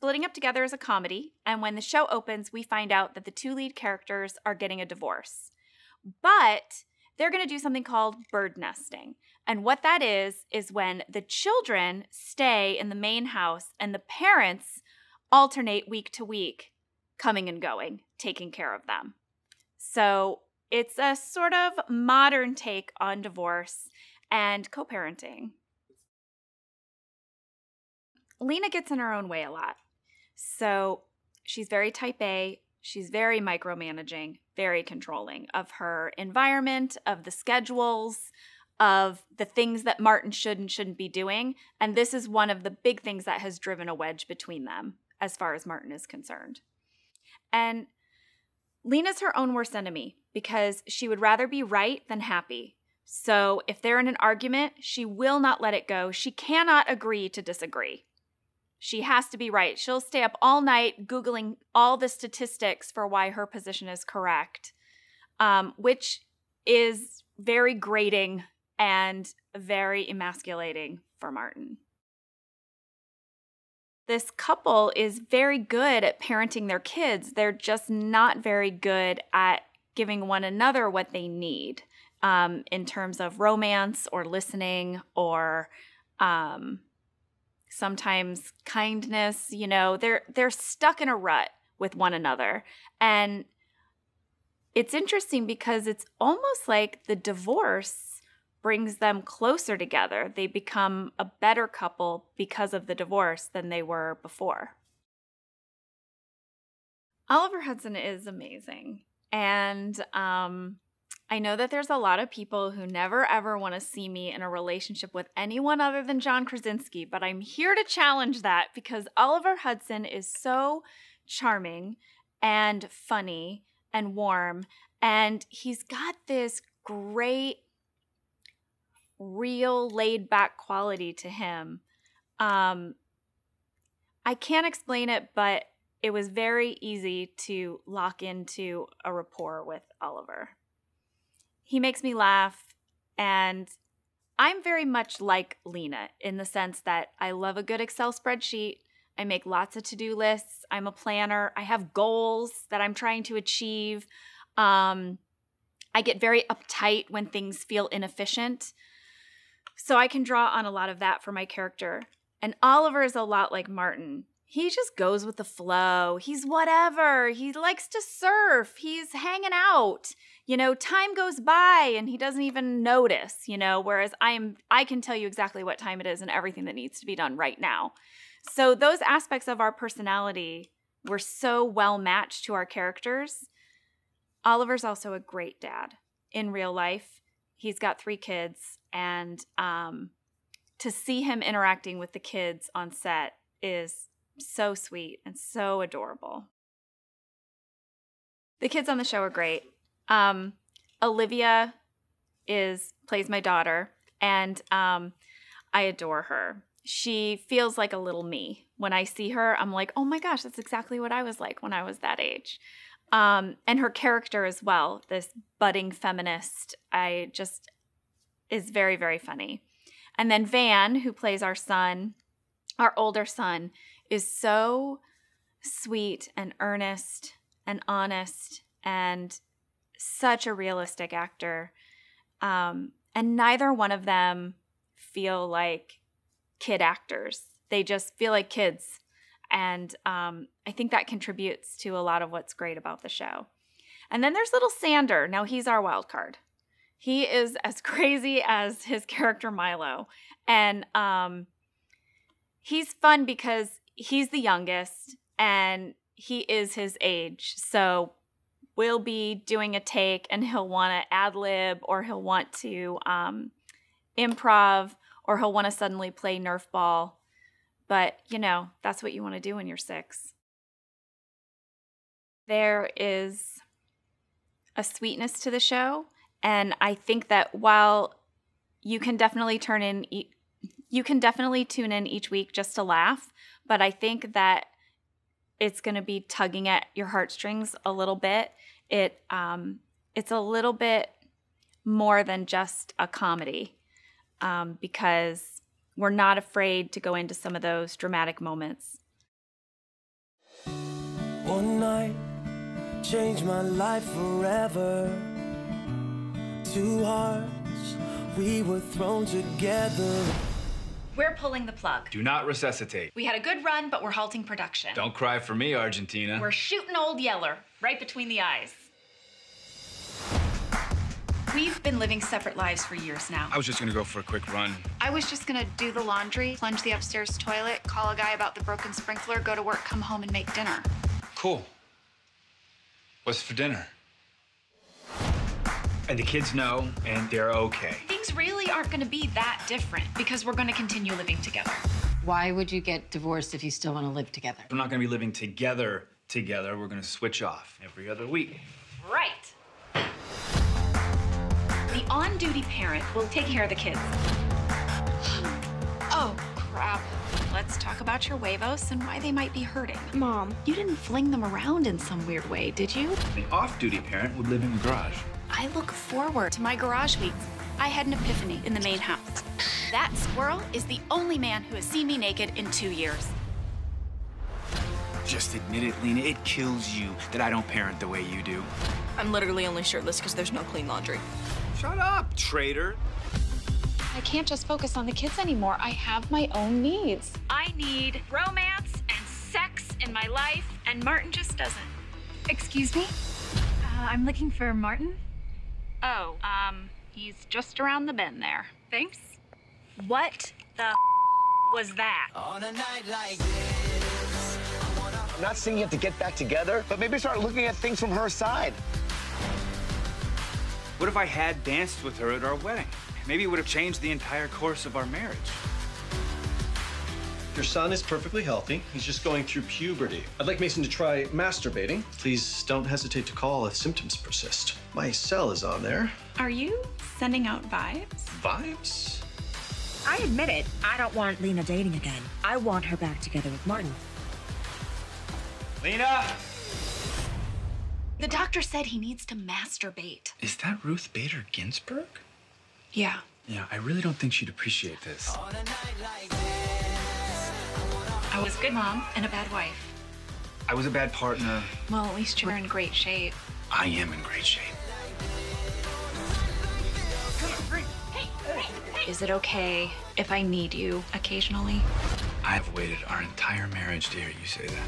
splitting up together as a comedy, and when the show opens, we find out that the two lead characters are getting a divorce. But they're going to do something called bird nesting. And what that is when the children stay in the main house and the parents alternate week to week, coming and going, taking care of them. So it's a sort of modern take on divorce and co-parenting. Lena gets in her own way a lot. So she's very type A. She's very micromanaging, very controlling of her environment, of the schedules, of the things that Martin should and shouldn't be doing. And this is one of the big things that has driven a wedge between them as far as Martin is concerned. And Lena's her own worst enemy because she would rather be right than happy. So if they're in an argument, she will not let it go. She cannot agree to disagree. She has to be right. She'll stay up all night Googling all the statistics for why her position is correct, which is very grating and very emasculating for Martin. This couple is very good at parenting their kids. They're just not very good at giving one another what they need in terms of romance or listening or sometimes kindness. You know, they're stuck in a rut with one another. And it's interesting because it's almost like the divorce brings them closer together. They become a better couple because of the divorce than they were before. Oliver Hudson is amazing. And I know that there's a lot of people who never ever want to see me in a relationship with anyone other than John Krasinski, but I'm here to challenge that because Oliver Hudson is so charming and funny and warm, and he's got this great, real, laid-back quality to him. I can't explain it, but it was very easy to lock into a rapport with Oliver. He makes me laugh, and I'm very much like Lena in the sense that I love a good Excel spreadsheet. I make lots of to-do lists. I'm a planner. I have goals that I'm trying to achieve. I get very uptight when things feel inefficient. So I can draw on a lot of that for my character. And Oliver is a lot like Martin. He just goes with the flow. He's whatever. He likes to surf. He's hanging out. You know, time goes by and he doesn't even notice, you know, whereas I can tell you exactly what time it is and everything that needs to be done right now. So those aspects of our personality were so well matched to our characters. Oliver's also a great dad in real life. He's got 3 kids, and to see him interacting with the kids on set is so sweet and so adorable. The kids on the show are great. Olivia plays my daughter, and I adore her. She feels like a little me. When I see her, I'm like, oh my gosh, that's exactly what I was like when I was that age. And her character as well, this budding feminist, is very, very funny. And then Van, who plays our son, our older son, is so sweet and earnest and honest and such a realistic actor. And neither one of them feel like kid actors. They just feel like kids. And I think that contributes to a lot of what's great about the show. And then there's little Sander. Now he's our wild card. He is as crazy as his character Milo. And he's fun because he's the youngest and he is his age. So we'll be doing a take and he'll want to ad-lib, or he'll want to improv, or he'll want to suddenly play Nerf ball. But, you know, that's what you want to do when you're 6. There is a sweetness to the show, and I think that while you can definitely tune in each week just to laugh, but I think that it's going to be tugging at your heartstrings a little bit. It's a little bit more than just a comedy, because we're not afraid to go into some of those dramatic moments. One night changed my life forever. Two hearts, we were thrown together. We're pulling the plug. Do not resuscitate. We had a good run, but we're halting production. Don't cry for me, Argentina. We're shooting Old Yeller right between the eyes. We've been living separate lives for years now. I was just gonna go for a quick run. I was just gonna do the laundry, plunge the upstairs toilet, call a guy about the broken sprinkler, go to work, come home, and make dinner. Cool. What's for dinner? And the kids know, and they're okay. Things really aren't gonna be that different because we're gonna continue living together. Why would you get divorced if you still want to live together? We're not gonna be living together. We're gonna switch off every other week. Right. The on-duty parent will take care of the kids. Oh, crap. Let's talk about your huevos and why they might be hurting. Mom, You didn't fling them around in some weird way, did you? The off-duty parent would live in the garage. I look forward to my garage weeks. I had an epiphany in the main house. That squirrel is the only man who has seen me naked in 2 years. Just admit it, Lena. It kills you that I don't parent the way you do. I'm literally only shirtless because there's no clean laundry. Shut up, traitor. I can't just focus on the kids anymore. I have my own needs. I need romance and sex in my life, and Martin just doesn't. Excuse me? I'm looking for Martin. Oh, he's just around the bend there. Thanks. What the was that? On a night like this, I'm not saying you have to get back together, but maybe start looking at things from her side. What if I had danced with her at our wedding? Maybe it would have changed the entire course of our marriage. Your son is perfectly healthy. He's just going through puberty. I'd like Mason to try masturbating. Please don't hesitate to call if symptoms persist. My cell is on there. Are you sending out vibes? Vibes? I admit it. I don't want Lena dating again. I want her back together with Martin. Lena! The doctor said he needs to masturbate. Is that Ruth Bader Ginsburg? Yeah. Yeah, I really don't think she'd appreciate this. I was a good mom and a bad wife. I was a bad partner. Well, at least you're in great shape. I am in great shape. Is it okay if I need you occasionally? I've waited our entire marriage to hear you say that.